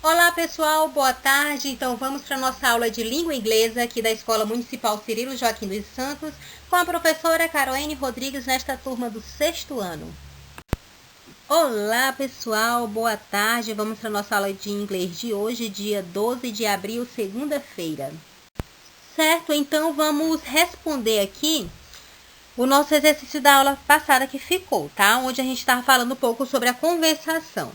Olá pessoal, boa tarde. Então vamos para a nossa aula de língua inglesa aqui da Escola Municipal Cirilo Joaquim dos Santos com a professora Caroline Rodrigues nesta turma do 6º ano. Olá pessoal, boa tarde. Vamos para a nossa aula de inglês de hoje, dia 12 de abril, segunda-feira. Certo? Então vamos responder aqui o nosso exercício da aula passada que ficou, tá? Onde a gente estava falando um pouco sobre a conversação.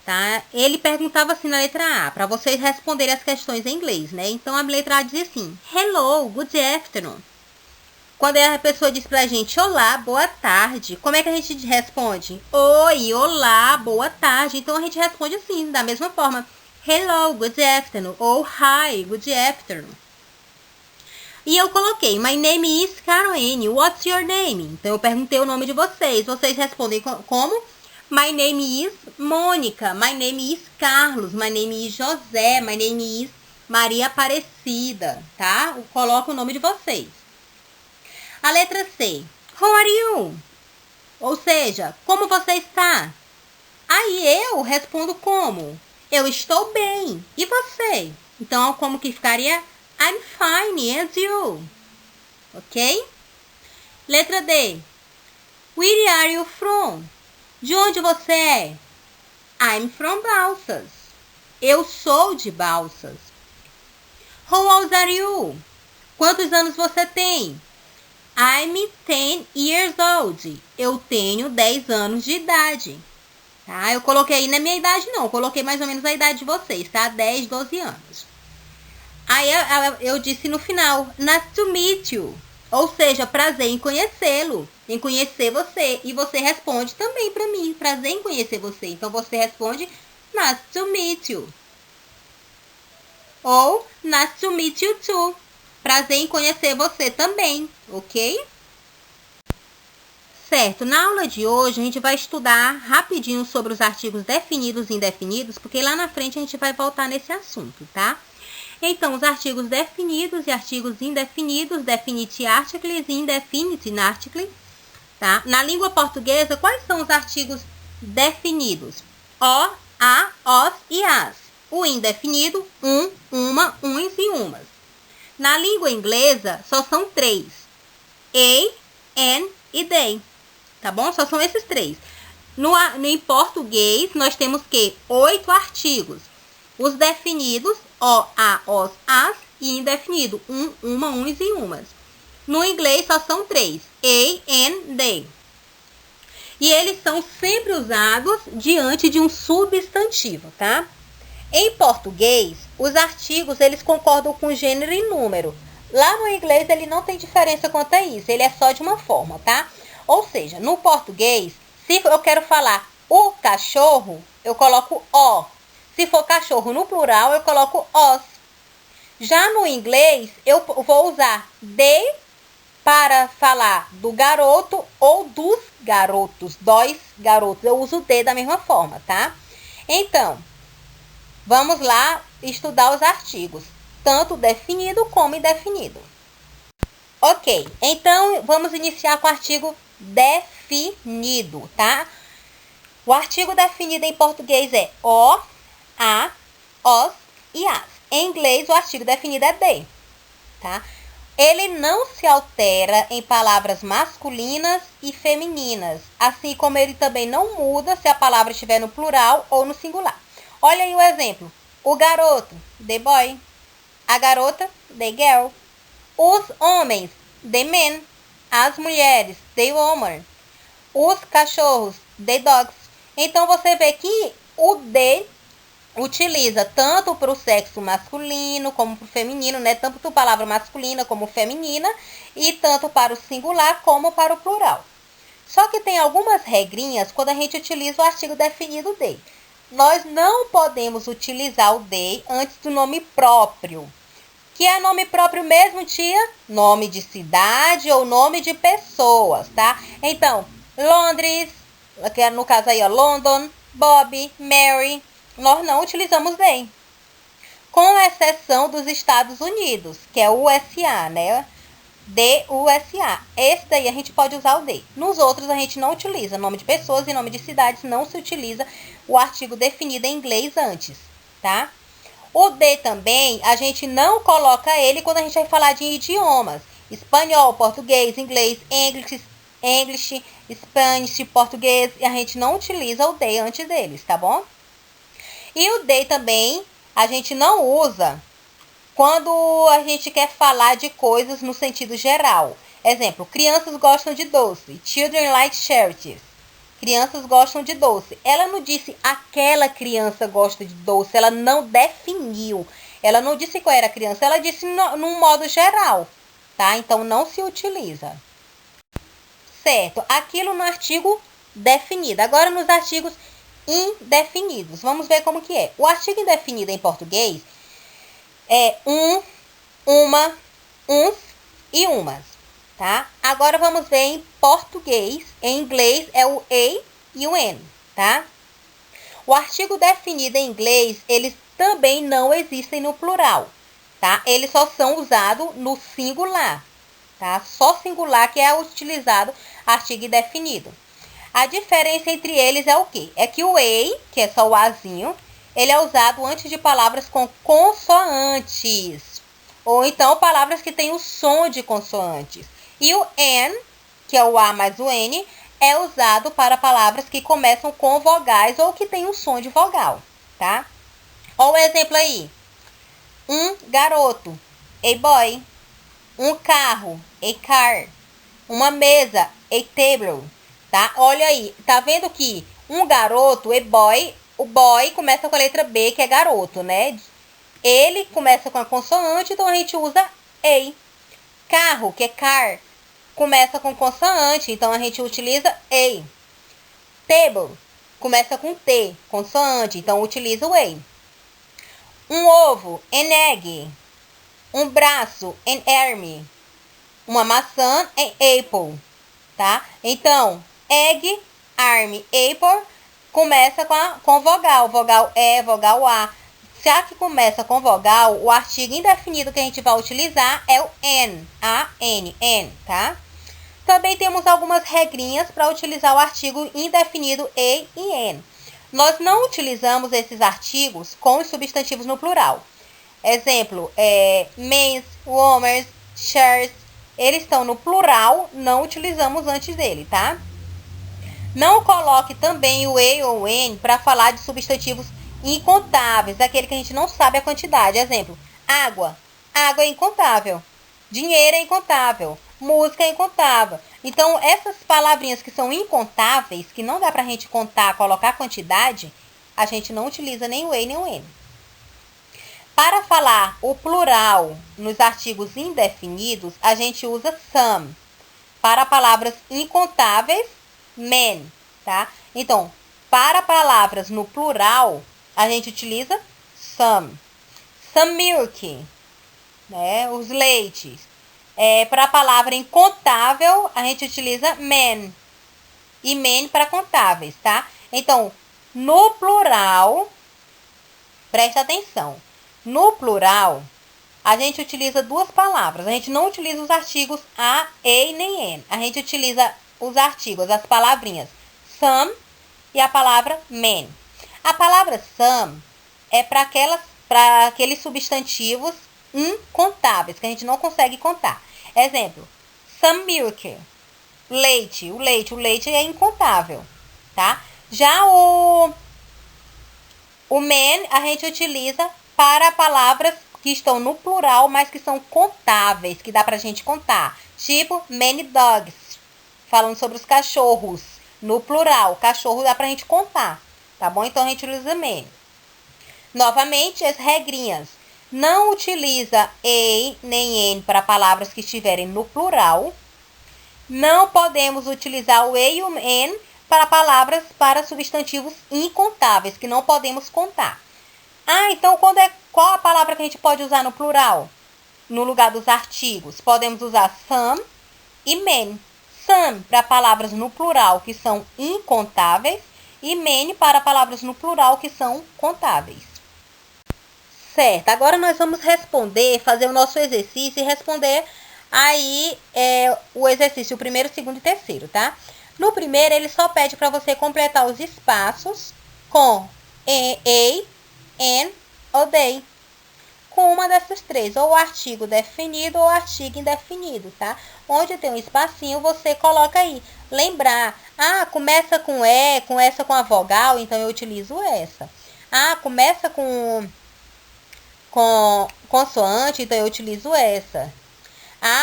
Tá? Ele perguntava assim na letra A, para vocês responderem as questões em inglês, né? Então a letra A dizia assim: Hello, good afternoon. Quando a pessoa diz pra gente olá, boa tarde, como é que a gente responde? Oi, olá, boa tarde. Então a gente responde assim, da mesma forma: Hello, good afternoon. Ou Hi, good afternoon. E eu coloquei, my name is Caroline, what's your name? Então eu perguntei o nome de vocês. Vocês respondem como? My name is Mônica, my name is Carlos, my name is José, my name is Maria Aparecida, tá? Coloca o nome de vocês. A letra C, how are you? Ou seja, como você está? Aí eu respondo como? Eu estou bem. E você? Então, como que ficaria? I'm fine, and you? Ok? Letra D, where are you from? De onde você é? I'm from Balsas. Eu sou de Balsas. How old are you? Quantos anos você tem? I'm 10 years old. Eu tenho 10 anos de idade. Tá? Eu coloquei aí na minha idade não, coloquei mais ou menos a idade de vocês, tá? 10, 12 anos. Aí eu disse no final, nice to meet you. Ou seja, prazer em conhecê-lo, em conhecer você. E você responde também para mim, prazer em conhecer você. Então você responde, nice to meet you. Ou, nice to meet you too. Prazer em conhecer você também, ok? Certo, na aula de hoje a gente vai estudar rapidinho sobre os artigos definidos e indefinidos, porque lá na frente a gente vai voltar nesse assunto, tá? Então, os artigos definidos e artigos indefinidos, definite articles e indefinite articles, tá? Na língua portuguesa, quais são os artigos definidos? O, a, os e as. O indefinido, uma, uns e umas. Na língua inglesa, só são 3. A, an e they. Tá bom? Só são esses 3. Em português, nós temos que 8 artigos. Os definidos, o, a, os, as, e indefinido, uma, uns e umas. No inglês só são 3, a, and, they. E eles são sempre usados diante de um substantivo, tá? Em português, os artigos, eles concordam com gênero e número. Lá no inglês, ele não tem diferença quanto a isso, ele é só de uma forma, tá? Ou seja, no português, se eu quero falar o cachorro, eu coloco o. Se for cachorro no plural, eu coloco os. Já no inglês, eu vou usar they para falar do garoto ou dos garotos. Dois garotos. Eu uso they da mesma forma, tá? Então, vamos lá estudar os artigos. Tanto definido como indefinido. Ok, então vamos iniciar com o artigo definido, tá? O artigo definido em português é o, a, os e as. Em inglês, o artigo definido é they, tá? Ele não se altera em palavras masculinas e femininas, assim como ele também não muda se a palavra estiver no plural ou no singular. Olha aí o exemplo. O garoto, the boy. A garota, the girl. Os homens, the men. As mulheres, the woman. Os cachorros, the dogs. Então, você vê que o the utiliza tanto para o sexo masculino como para o feminino, né? Tanto para a palavra masculina como feminina e tanto para o singular como para o plural. Só que tem algumas regrinhas quando a gente utiliza o artigo definido de. Nós não podemos utilizar o de antes do nome próprio. Que é nome próprio mesmo, tia? Nome de cidade ou nome de pessoas, tá? Então, Londres, que é no caso aí, ó, London, Bob, Mary. Nós não utilizamos they. Com exceção dos Estados Unidos, que é o USA, né? D-U-S-A. Esse daí a gente pode usar o they. Nos outros a gente não utiliza. Nome de pessoas e nome de cidades não se utiliza o artigo definido em inglês antes. tá? O de também, a gente não coloca ele quando a gente vai falar de idiomas. Espanhol, português, inglês, English, Spanish, português. E a gente não utiliza o de antes deles, tá bom? E o de também, a gente não usa quando a gente quer falar de coisas no sentido geral. Exemplo, crianças gostam de doce. Children like cherries. Crianças gostam de doce. Ela não disse aquela criança gosta de doce. Ela não definiu. Ela não disse qual era a criança. Ela disse num modo geral. Tá? Então, não se utiliza. Certo. Aquilo no artigo definido. Agora, nos artigos indefinidos. Vamos ver como que é. O artigo indefinido em português é uma, uns e umas, tá? Agora vamos ver em português. Em inglês é o a e o n, tá? O artigo definido em inglês, eles também não existem no plural, tá? Eles só são usados no singular, tá? Só singular que é utilizado artigo indefinido. A diferença entre eles é o quê? É que o a, que é só o azinho, ele é usado antes de palavras com consoantes. Ou então palavras que têm o som de consoantes. E o n, que é o a mais o n, é usado para palavras que começam com vogais ou que têm o som de vogal, tá? Olha o exemplo aí. Um garoto, a boy. Um carro, a car. Uma mesa, a table, tá? Olha aí, tá vendo que um garoto, a boy, o boy começa com a letra B, que é garoto, né? Ele começa com a consoante, então a gente usa a. Carro, que é car, começa com consoante, então a gente utiliza a. Table, começa com T, consoante, então utiliza o a. Um ovo, an egg. Um braço, an arm. Uma maçã, an apple, tá? Então, egg, arm, apple, começa com vogal. Vogal E, vogal A. Já que começa com vogal, o artigo indefinido que a gente vai utilizar é o N. A-N, N, tá? Também temos algumas regrinhas para utilizar o artigo indefinido E e N. Nós não utilizamos esses artigos com os substantivos no plural. Exemplo, men's, women's, shares. Eles estão no plural, não utilizamos antes dele, tá? Não coloque também o E ou o N para falar de substantivos incontáveis, aquele que a gente não sabe a quantidade. Exemplo, água. Água é incontável. Dinheiro é incontável. Música é incontável. Então, essas palavrinhas que são incontáveis, que não dá pra gente contar, colocar quantidade, a gente não utiliza nem o E nem o N. Para falar o plural nos artigos indefinidos, a gente usa some. Para palavras incontáveis, man, tá? Então, para palavras no plural, a gente utiliza some. Some milk, né? Os leites. Para a palavra incontável, a gente utiliza man. E man para contáveis, tá? Então, no plural, presta atenção. No plural, a gente utiliza duas palavras. A gente não utiliza os artigos a, e nem n. A gente utiliza os artigos, as palavrinhas some e a palavra man. A palavra some é para aqueles substantivos incontáveis, que a gente não consegue contar. Exemplo, some milk, leite. O leite é incontável, tá? Já o man a gente utiliza para palavras que estão no plural, mas que são contáveis, que dá pra gente contar. Tipo, many dogs, falando sobre os cachorros. No plural, cachorro dá pra gente contar, tá bom? Então, a gente utiliza man. Novamente, as regrinhas. Não utiliza a nem n para palavras que estiverem no plural. Não podemos utilizar o e e o n para palavras para substantivos incontáveis, que não podemos contar. Então qual a palavra que a gente pode usar no plural? No lugar dos artigos, podemos usar some e man. Some para palavras no plural que são incontáveis e man para palavras no plural que são contáveis. Certo, agora nós vamos fazer o nosso exercício e responder aí o exercício, o primeiro, segundo e terceiro, tá? No primeiro, ele só pede para você completar os espaços com a, and ou they. Com uma dessas três, ou o artigo definido ou o artigo indefinido, tá? Onde tem um espacinho, você coloca aí. Lembrar, começa com E, começa com a vogal, então eu utilizo essa. Começa com consoante, então eu utilizo essa.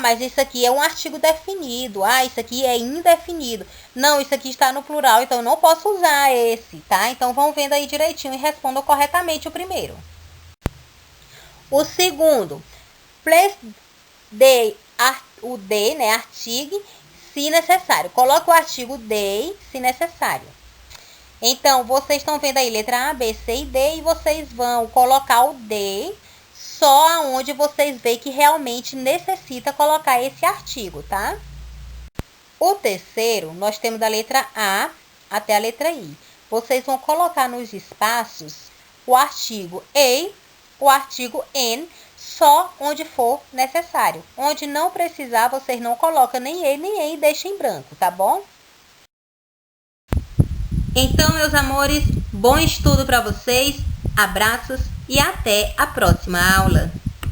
Mas isso aqui é um artigo definido. Isso aqui é indefinido. Não, isso aqui está no plural, então eu não posso usar esse, tá? Então vão vendo aí direitinho e respondam corretamente o primeiro. O segundo, place o de, né, artigo, se necessário. Coloca o artigo de, se necessário. Então, vocês estão vendo aí letra A, B, C e D, e vocês vão colocar o de só onde vocês veem que realmente necessita colocar esse artigo, tá? O terceiro, nós temos da letra A até a letra I. Vocês vão colocar nos espaços o artigo a, o artigo n, só onde for necessário. Onde não precisar, vocês não colocam nem e nem e, deixem em branco, tá bom? Então, meus amores, bom estudo para vocês, abraços e até a próxima aula.